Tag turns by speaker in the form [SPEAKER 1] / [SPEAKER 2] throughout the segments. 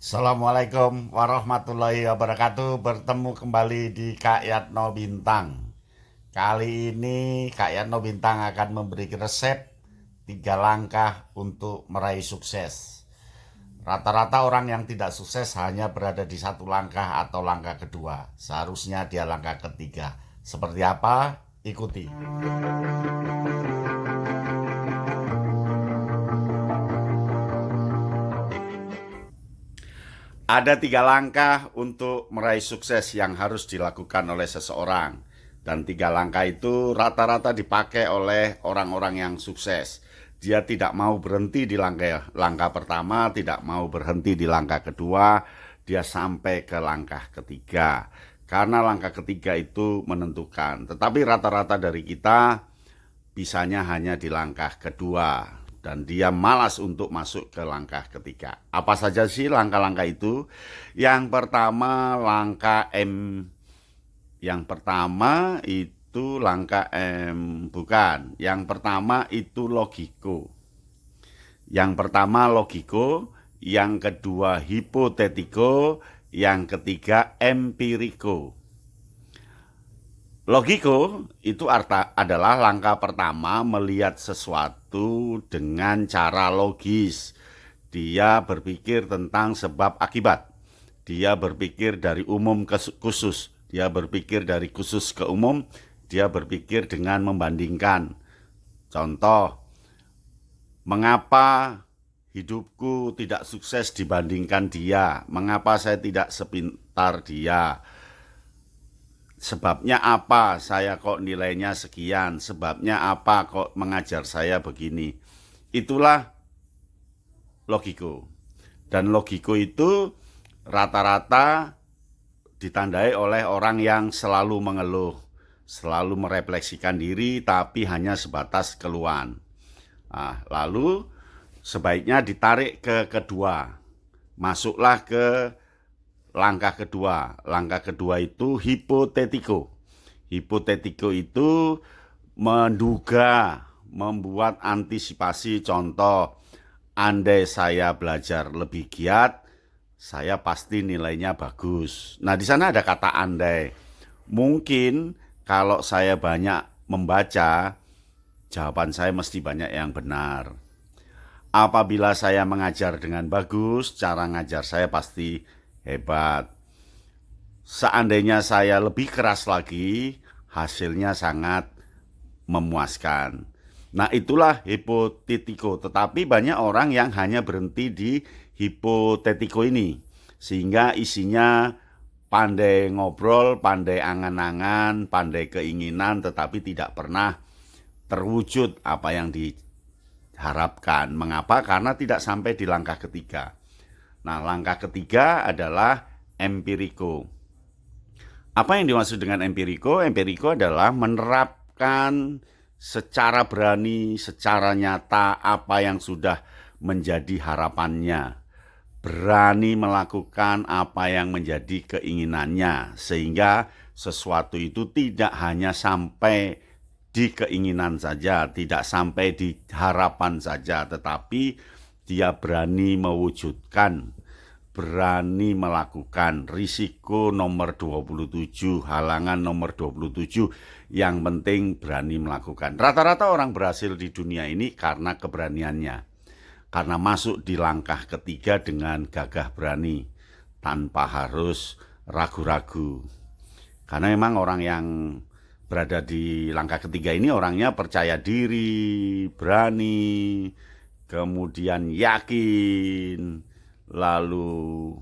[SPEAKER 1] Assalamualaikum warahmatullahi wabarakatuh. Bertemu kembali di Kak Yatno Bintang. Kali ini Kak Yatno Bintang akan memberi resep 3 langkah untuk meraih sukses. Rata-rata orang yang tidak sukses hanya berada di 1 langkah atau langkah kedua. Seharusnya dia langkah ketiga. Seperti apa? Ikuti. Ada 3 langkah untuk meraih sukses yang harus dilakukan oleh seseorang. Dan 3 langkah itu rata-rata dipakai oleh orang-orang yang sukses. Dia tidak mau berhenti di langkah pertama, tidak mau berhenti di langkah kedua, dia sampai ke langkah ketiga. Karena langkah ketiga itu menentukan. Tetapi rata-rata dari kita bisanya hanya di langkah kedua. Dan dia malas untuk masuk ke langkah ketiga. Apa saja sih langkah-langkah itu? Yang pertama langkah M. Yang pertama itu langkah M. Bukan. Yang pertama itu logiko. Yang pertama logiko. Yang kedua hipotetiko. Yang ketiga empiriko. Logiko itu adalah langkah pertama melihat sesuatu dengan cara logis. Dia berpikir tentang sebab akibat. Dia berpikir dari umum ke khusus. Dia berpikir dari khusus ke umum. Dia berpikir dengan membandingkan. Contoh, mengapa hidupku tidak sukses dibandingkan dia? Mengapa saya tidak sepintar dia? Sebabnya apa saya kok nilainya sekian? Sebabnya apa kok mengajar saya begini? Itulah logiko. Dan logiko itu rata-rata ditandai oleh orang yang selalu mengeluh, selalu merefleksikan diri tapi hanya sebatas keluhan. Lalu sebaiknya ditarik ke kedua. Masuklah ke langkah kedua. Langkah kedua itu hipotetiko. Hipotetiko itu menduga, membuat antisipasi. Contoh, andai saya belajar lebih giat, saya pasti nilainya bagus. Nah, di sana ada kata andai. Mungkin kalau saya banyak membaca, jawaban saya mesti banyak yang benar. Apabila saya mengajar dengan bagus, cara ngajar saya pasti hebat. Seandainya saya lebih keras lagi, hasilnya sangat memuaskan. Nah, itulah hipotetiko. Tetapi banyak orang yang hanya berhenti di hipotetiko ini. Sehingga isinya pandai ngobrol, pandai angan-angan, pandai keinginan, tetapi tidak pernah terwujud apa yang diharapkan. Mengapa? Karena tidak sampai di langkah ketiga. Nah, langkah ketiga adalah empiriko. Apa yang dimaksud dengan empiriko? Empiriko adalah menerapkan secara berani, secara nyata apa yang sudah menjadi harapannya. Berani melakukan apa yang menjadi keinginannya. Sehingga sesuatu itu tidak hanya sampai di keinginan saja, tidak sampai di harapan saja, tetapi dia berani mewujudkan, berani melakukan. Risiko nomor 27, halangan nomor 27, yang penting berani melakukan. Rata-rata orang berhasil di dunia ini karena keberaniannya, karena masuk di langkah ketiga dengan gagah berani, tanpa harus ragu-ragu. Karena memang orang yang berada di langkah ketiga ini orangnya percaya diri, berani, kemudian yakin, lalu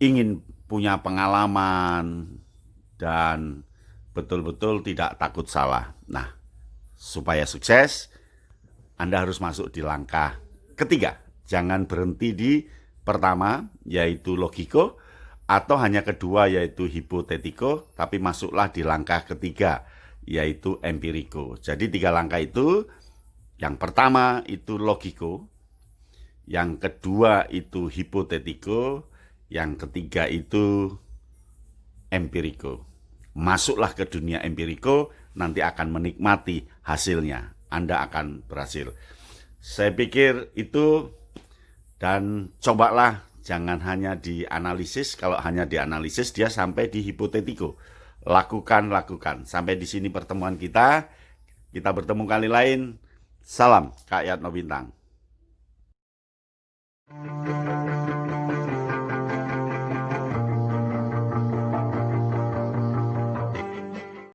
[SPEAKER 1] ingin punya pengalaman, dan betul-betul tidak takut salah. Nah, supaya sukses, Anda harus masuk di langkah ketiga. Jangan berhenti di pertama, yaitu logiko, atau hanya kedua, yaitu hipotetiko, tapi masuklah di langkah ketiga, yaitu empiriko. Jadi 3 langkah itu. Yang pertama itu logiko, yang kedua itu hipotetiko, yang ketiga itu empiriko. Masuklah ke dunia empiriko, nanti akan menikmati hasilnya. Anda akan berhasil. Saya pikir itu, dan cobalah Jangan hanya dianalisis, kalau hanya dianalisis dia sampai di hipotetiko. Lakukan. Sampai di sini pertemuan kita. Kita bertemu kali lain. Salam Kak Yatno Bintang.